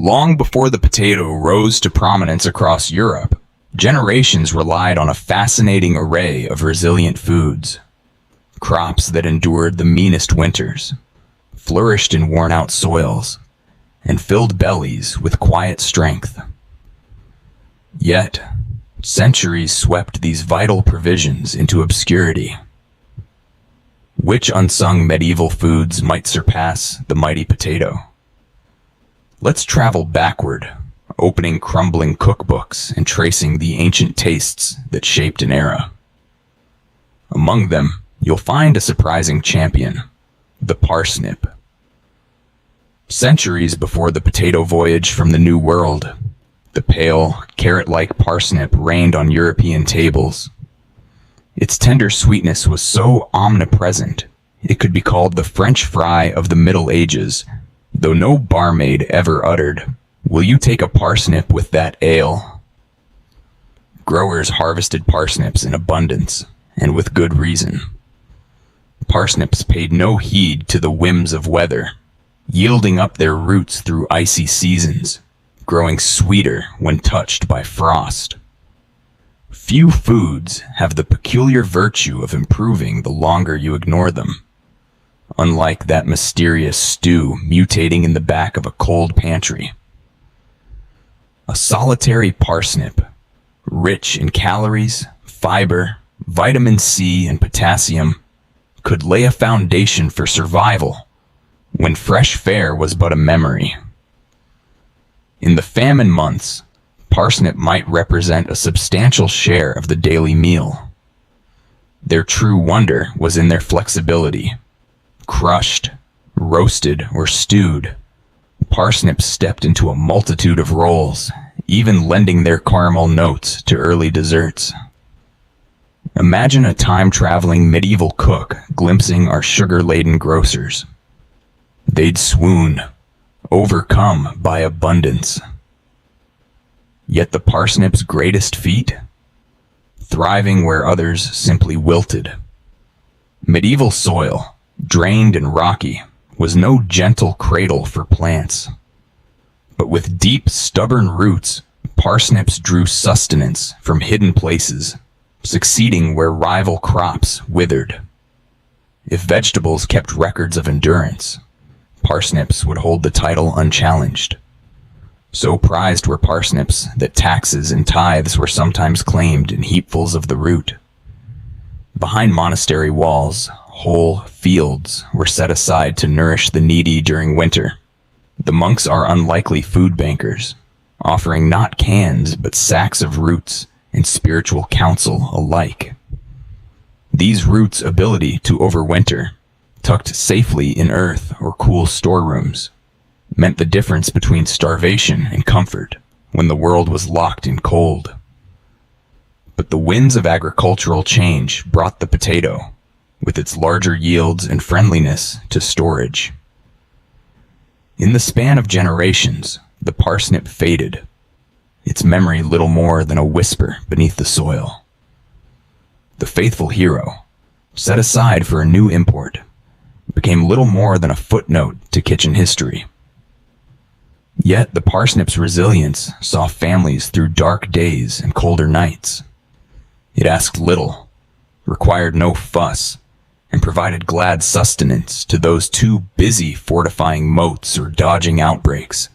Long before the potato rose to prominence across Europe, generations relied on a fascinating array of resilient foods. Crops that endured the meanest winters, flourished in worn-out soils, and filled bellies with quiet strength. Yet, centuries swept these vital provisions into obscurity. Which unsung medieval foods might surpass the mighty potato? Let's travel backward, opening crumbling cookbooks and tracing the ancient tastes that shaped an era. Among them, you'll find a surprising champion, the parsnip. Centuries before the potato voyage from the New World, the pale, carrot-like parsnip reigned on European tables. Its tender sweetness was so omnipresent, it could be called the French fry of the Middle Ages, though no barmaid ever uttered, "Will you take a parsnip with that ale?" Growers harvested parsnips in abundance, and with good reason. Parsnips paid no heed to the whims of weather, yielding up their roots through icy seasons, growing sweeter when touched by frost. Few foods have the peculiar virtue of improving the longer you ignore them. Unlike that mysterious stew mutating in the back of a cold pantry. A solitary parsnip, rich in calories, fiber, vitamin C, and potassium, could lay a foundation for survival when fresh fare was but a memory. In the famine months, parsnip might represent a substantial share of the daily meal. Their true wonder was in their flexibility. Crushed, roasted, or stewed, parsnips stepped into a multitude of roles, even lending their caramel notes to early desserts. Imagine a time-traveling medieval cook glimpsing our sugar-laden grocers. They'd swoon, overcome by abundance. Yet the parsnip's greatest feat? Thriving where others simply wilted. Medieval soil, drained and rocky, was no gentle cradle for plants. But with deep, stubborn roots, parsnips drew sustenance from hidden places, succeeding where rival crops withered. If vegetables kept records of endurance, parsnips would hold the title unchallenged. So prized were parsnips that taxes and tithes were sometimes claimed in heapfuls of the root. Behind monastery walls, whole fields were set aside to nourish the needy during winter. The monks are unlikely food bankers, offering not cans but sacks of roots and spiritual counsel alike. These roots' ability to overwinter, tucked safely in earth or cool storerooms, meant the difference between starvation and comfort when the world was locked in cold. But the winds of agricultural change brought the potato, with its larger yields and friendliness, to storage. In the span of generations, the parsnip faded, its memory little more than a whisper beneath the soil. The faithful hero, set aside for a new import, became little more than a footnote to kitchen history. Yet the parsnip's resilience saw families through dark days and colder nights. It asked little, required no fuss, and provided glad sustenance to those too busy fortifying moats or dodging outbreaks,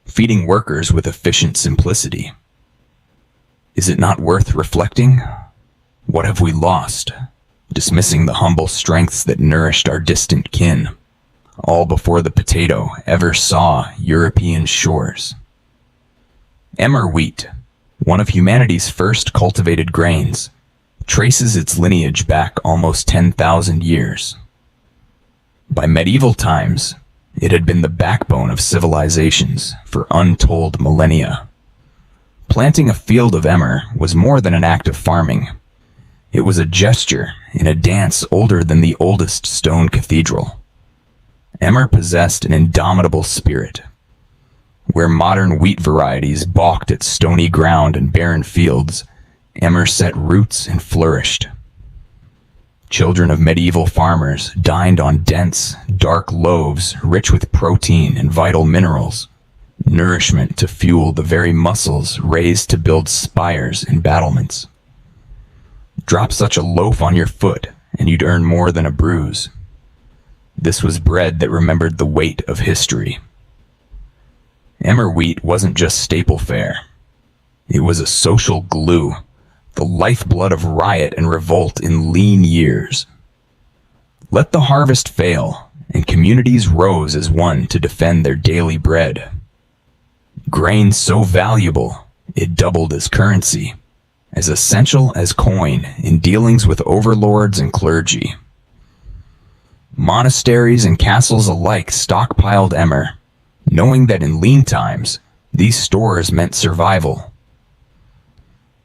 feeding workers with efficient simplicity. Is it not worth reflecting? What have we lost, dismissing the humble strengths that nourished our distant kin, all before the potato ever saw European shores? Emmer wheat, one of humanity's first cultivated grains, traces its lineage back almost 10,000 years. By medieval times, it had been the backbone of civilizations for untold millennia. Planting a field of emmer was more than an act of farming. It was a gesture in a dance older than the oldest stone cathedral. Emmer possessed an indomitable spirit. Where modern wheat varieties balked at stony ground and barren fields, emmer set roots and flourished. Children of medieval farmers dined on dense, dark loaves rich with protein and vital minerals, nourishment to fuel the very muscles raised to build spires and battlements. Drop such a loaf on your foot, and you'd earn more than a bruise. This was bread that remembered the weight of history. Emmer wheat wasn't just staple fare. It was a social glue, the lifeblood of riot and revolt in lean years. Let the harvest fail, and communities rose as one to defend their daily bread. Grain so valuable, it doubled as currency, as essential as coin in dealings with overlords and clergy. Monasteries and castles alike stockpiled emmer, knowing that in lean times, these stores meant survival.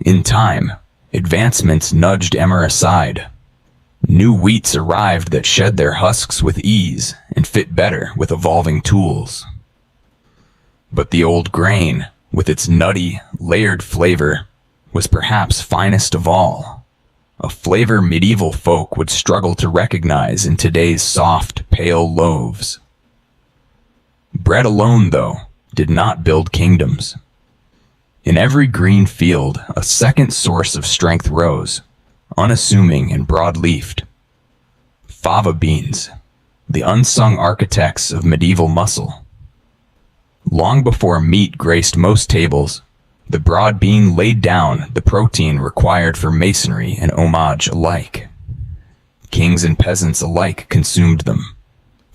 In time, advancements nudged emmer aside. New wheats arrived that shed their husks with ease and fit better with evolving tools. But the old grain, with its nutty, layered flavor, was perhaps finest of all, a flavor medieval folk would struggle to recognize in today's soft, pale loaves. Bread alone, though, did not build kingdoms. In every green field, a second source of strength rose, unassuming and broad-leafed. Fava beans, the unsung architects of medieval muscle. Long before meat graced most tables, the broad bean laid down the protein required for masonry and homage alike. Kings and peasants alike consumed them.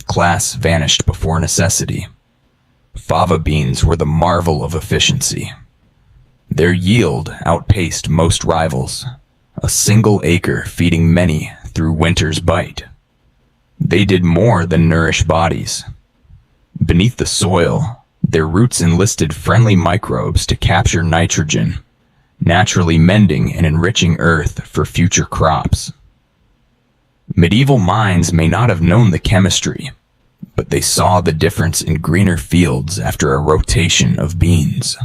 Class vanished before necessity. Fava beans were the marvel of efficiency. Their yield outpaced most rivals, a single acre feeding many through winter's bite. They did more than nourish bodies. Beneath the soil, their roots enlisted friendly microbes to capture nitrogen, naturally mending and enriching earth for future crops. Medieval minds may not have known the chemistry, but they saw the difference in greener fields after a rotation of beans.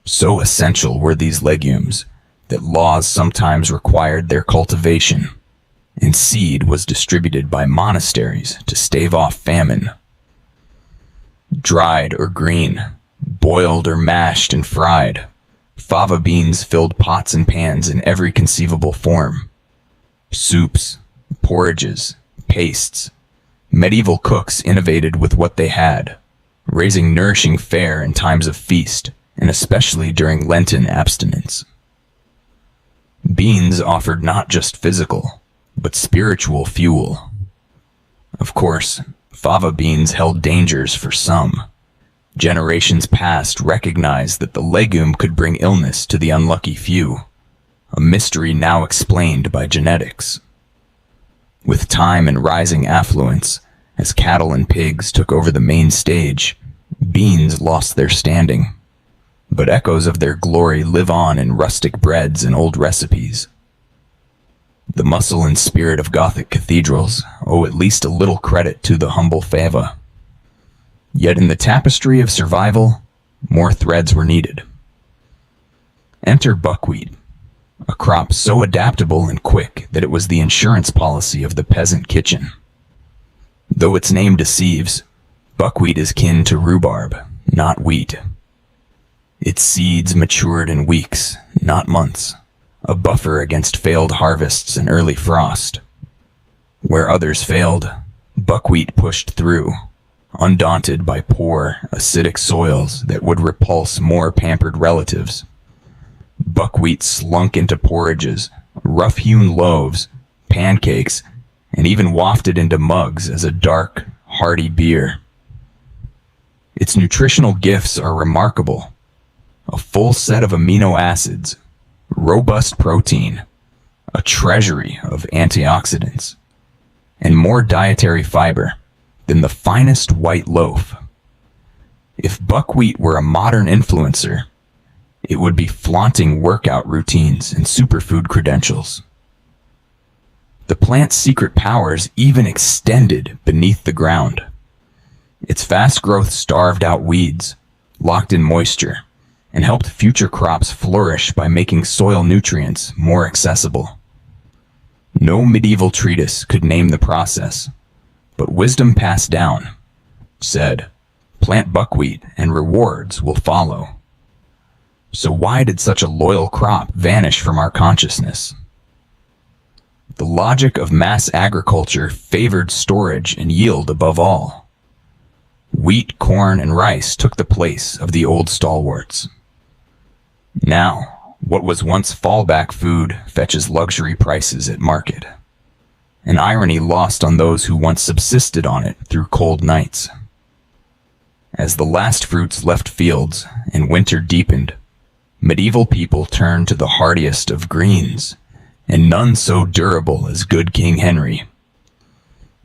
So essential were these legumes that laws sometimes required their cultivation, and seed was distributed by monasteries to stave off famine. Dried or green, boiled or mashed and fried, fava beans filled pots and pans in every conceivable form. Soups, porridges, pastes. Medieval cooks innovated with what they had, raising nourishing fare in times of feast, and especially during Lenten abstinence. Beans offered not just physical, but spiritual fuel. Of course, fava beans held dangers for some. Generations past recognized that the legume could bring illness to the unlucky few, a mystery now explained by genetics. With time and rising affluence, as cattle and pigs took over the main stage, beans lost their standing. But echoes of their glory live on in rustic breads and old recipes. The muscle and spirit of Gothic cathedrals owe at least a little credit to the humble fava. Yet in the tapestry of survival, more threads were needed. Enter buckwheat, a crop so adaptable and quick that it was the insurance policy of the peasant kitchen. Though its name deceives, buckwheat is kin to rhubarb, not wheat. Its seeds matured in weeks, not months, a buffer against failed harvests and early frost. Where others failed, buckwheat pushed through, undaunted by poor, acidic soils that would repulse more pampered relatives. Buckwheat slunk into porridges, rough-hewn loaves, pancakes, and even wafted into mugs as a dark, hearty beer. Its nutritional gifts are remarkable. A full set of amino acids, robust protein, a treasury of antioxidants, and more dietary fiber than the finest white loaf. If buckwheat were a modern influencer, it would be flaunting workout routines and superfood credentials. The plant's secret powers even extended beneath the ground. Its fast growth starved out weeds, locked in moisture, and helped future crops flourish by making soil nutrients more accessible. No medieval treatise could name the process, but wisdom passed down said, Plant buckwheat and rewards will follow. So why did such a loyal crop vanish from our consciousness? The logic of mass agriculture favored storage and yield above all. Wheat, corn, and rice took the place of the old stalwarts. Now, what was once fallback food fetches luxury prices at market. An irony lost on those who once subsisted on it through cold nights. As the last fruits left fields and winter deepened, medieval people turned to the hardiest of greens, and none so durable as good King Henry.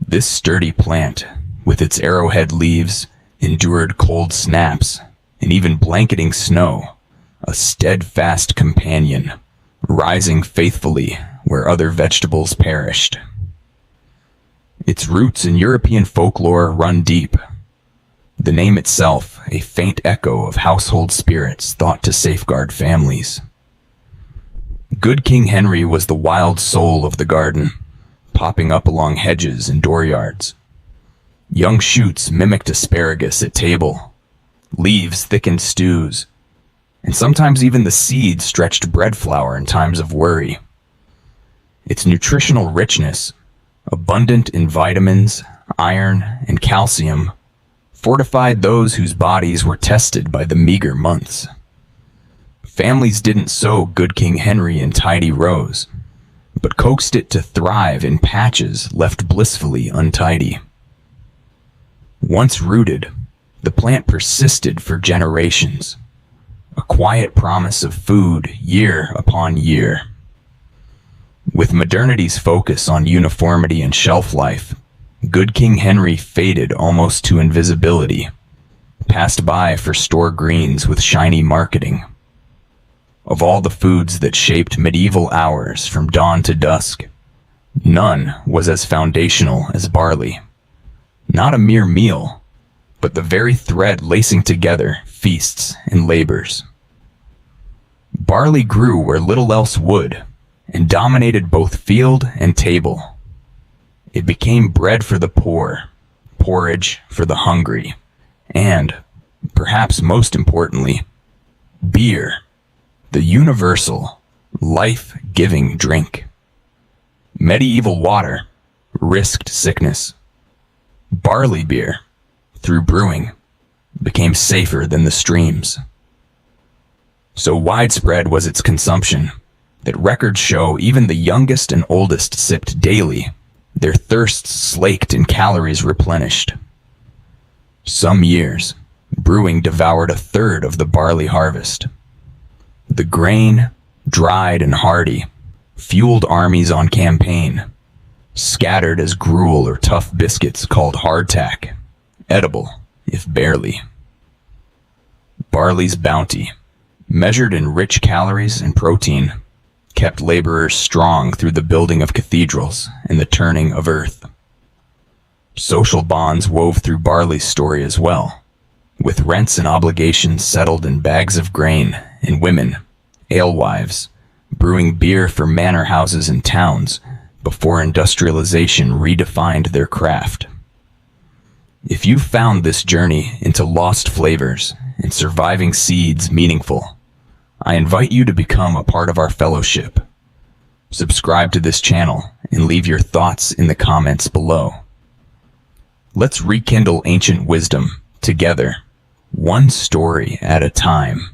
This sturdy plant, with its arrowhead leaves, endured cold snaps, and even blanketing snow, a steadfast companion, rising faithfully where other vegetables perished. Its roots in European folklore run deep. The name itself, a faint echo of household spirits thought to safeguard families. Good King Henry was the wild soul of the garden, popping up along hedges and dooryards. Young shoots mimicked asparagus at table, leaves thickened stews, and sometimes even the seed stretched bread flour in times of worry. Its nutritional richness, abundant in vitamins, iron, and calcium, fortified those whose bodies were tested by the meager months. Families didn't sow good King Henry in tidy rows, but coaxed it to thrive in patches left blissfully untidy. Once rooted, the plant persisted for generations, a quiet promise of food year upon year. With modernity's focus on uniformity and shelf life, good King Henry faded almost to invisibility, passed by for store greens with shiny marketing. Of all the foods that shaped medieval hours from dawn to dusk, none was as foundational as barley. Not a mere meal, but the very thread lacing together feasts and labors. Barley grew where little else would, and dominated both field and table. It became bread for the poor, porridge for the hungry, and, perhaps most importantly, beer, the universal, life-giving drink. Medieval water risked sickness. Barley beer, through brewing, became safer than the streams. So widespread was its consumption that records show even the youngest and oldest sipped daily, their thirsts slaked and calories replenished. Some years, brewing devoured a third of the barley harvest. The grain, dried and hardy, fueled armies on campaign, scattered as gruel or tough biscuits called hardtack, edible, if barely. Barley's bounty, measured in rich calories and protein, kept laborers strong through the building of cathedrals and the turning of earth. Social bonds wove through barley's story as well, with rents and obligations settled in bags of grain, and women, alewives, brewing beer for manor houses and towns before industrialization redefined their craft. If you found this journey into lost flavors and surviving seeds meaningful, I invite you to become a part of our fellowship. Subscribe to this channel and leave your thoughts in the comments below. Let's rekindle ancient wisdom together, one story at a time.